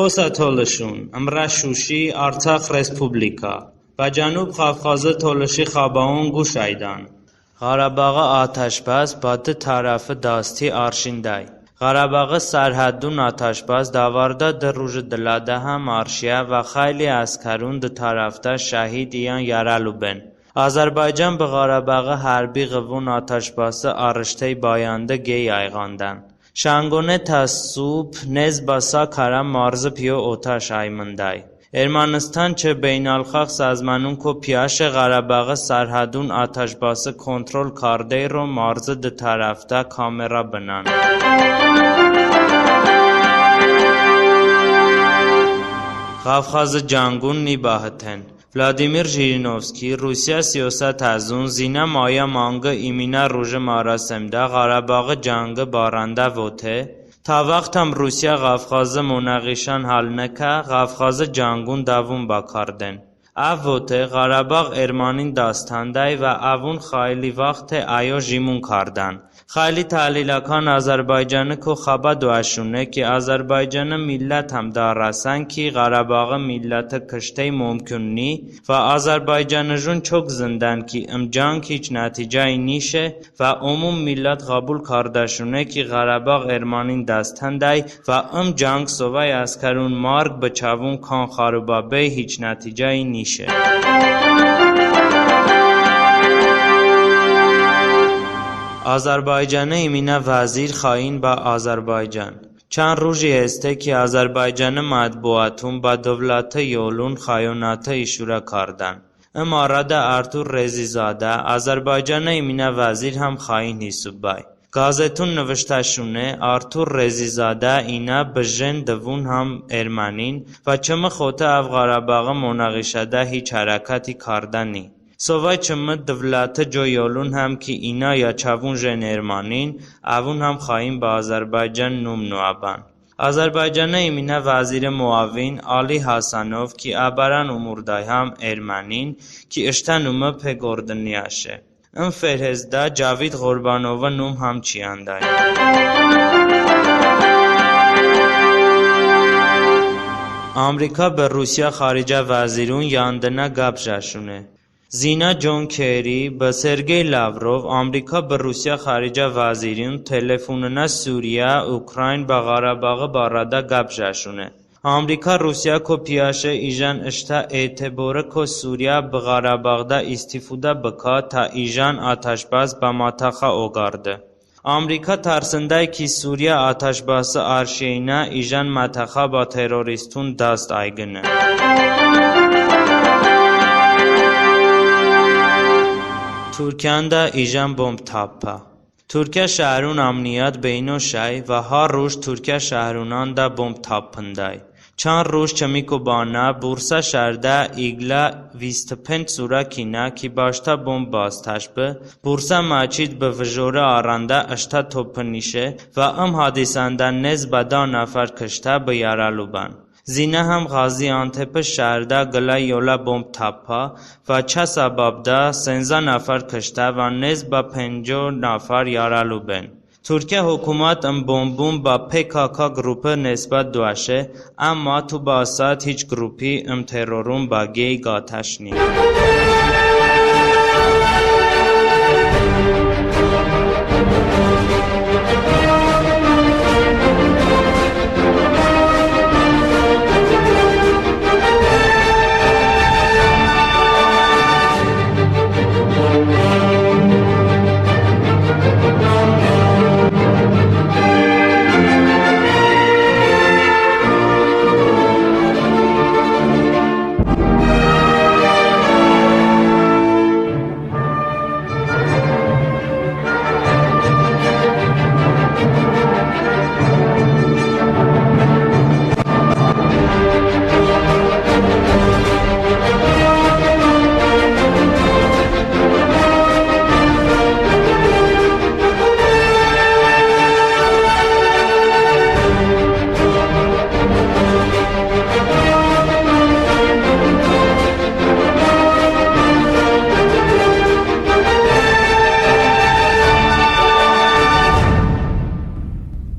Խոսա Շուշի Արցախ Ռեսպուբլիկա Բաջանուբ Խավխազը Թոլշի Խաբաուն Գուշայդան Ղարաբաղը աթաշբազ բատը թարաֆը դասթի արշինդայ Ղարաբաղը սարհադուն աթաշբազ դավարդա դռուժը դլադահամ արշիա və խայլի ասքարուն դթարավտա շահիդ իան յարալուբեն Ադրբեջան բղարաբաղը հարբի ղվուն աթաշբասը առշտեի բայանդը գեյ այղանդան Շանգոնե թասուբ նեզ բասա քարա մարզը փիո օթաշ այմնդայ Էրմանստան չէ բեյնալխաղ սազմանուն քո փիաշը Ղարաբաղը սարհադուն աթաշբասը կոնտրոլ քարդեյրո մարզը դթարավտա կամերա բնան Ղավխազը ջանգուն նի բահթեն Վլադիմիր Ժիրինովսկի, Ռուսիա սիոսատ հազուն, զինա մայա մանգը իմինա ռուժը մարասեմդա, Ղարաբաղը ջանգը բարանդա ոթե, թավաղթամ Ռուսիա Ղավխազը մոնաղիշան հալնեքա, Ղավխազը ջանգուն դավուն բակարդեն։ Ավ ոթե Ղարաբաղ Էրմանին դաստանդայ və ավուն խայլի վաղթե այո ժիմուն քարդան։ Խայլի թալիլական Ադրբեջանը քո խաբադ վաշունե ki Ադրբեջանը միլլət ham դարասան ki Ղարաբաղը միլլətը քշտեի մոմքուննի və Ադրբեջանıjun çok zından ki ımcank hiç natijai nişe və umum millət qabul kardaşune ki Ղարաբաղ Էրմանին դաստանդայ və ımcank sovay askarun marg bçavun kan xarubabey hiç natijai nişe Azerbaycan'ı imine vazir xain ba Azerbaycan. Çan ruji este ki Azerbaycan'ı matbuatun ba devletı yolun xayonatı işura kardan. Arada Artur Rezizade Azerbaycan'ı imine vazir ham xain hisubbay. Gazetun nıvıştaşune Artur Rezizade ina bjen devun ham Ermanin ve çımı xote av Ղարաբաղը monağişada hiç harakati kardani. Sovay çımı devletı joyolun ham ki ina yaçavun jen Ermanin avun ham xain ba Azerbaycan numnuaban. Azerbaycan'a imine vazir muavin Ali Hasanov ki abaran umurday ham Ermanin ki iştanumı pegordniyaşe. În Ferhezda Cavid Ghorbanova num ham çiyanday. Amerika be Rusya xarica vazirun yandına gabjashune. Zina John Kerry be Sergey Lavrov Amerika be Rusya xarica vazirin telefonuna Suriya, Ukrayn ba Ղարաբաղը barada gabjashune. Amerika Rusya ko piyaşe ijan işta e'tibore ko Suriya be Ղարաբաղda istifuda bka ta ijan ataşbaz ba mataxa ogardı. Amerika tarsınday ki Suriya ataşbazı arşeyna ijan mataxa ba teröristun dast aygını. Türkiye'de ijan bomb tappa. Türkiye şehrun amniyat beyno şay ve har ruş Türkiye şehrunan da bomb tappınday. Çan ruş çamiko bana Bursa şehirde igla 25 sura kina ki başta bomb bastashbı Bursa maçid be vjora aranda ashta topnişe ve am hadisandan nezbada nafar kışta be yaraluban. Zina ham Gaziantep şehirde gla yola bomb tappa ve ça sababda 15 nafar kışta ve nezba 50 nafar yaraluben. Türkiye hükümet bombun ba PKK grubu nesbat doaşe ama tu basat hiç grupi terörün ba gay gataşni.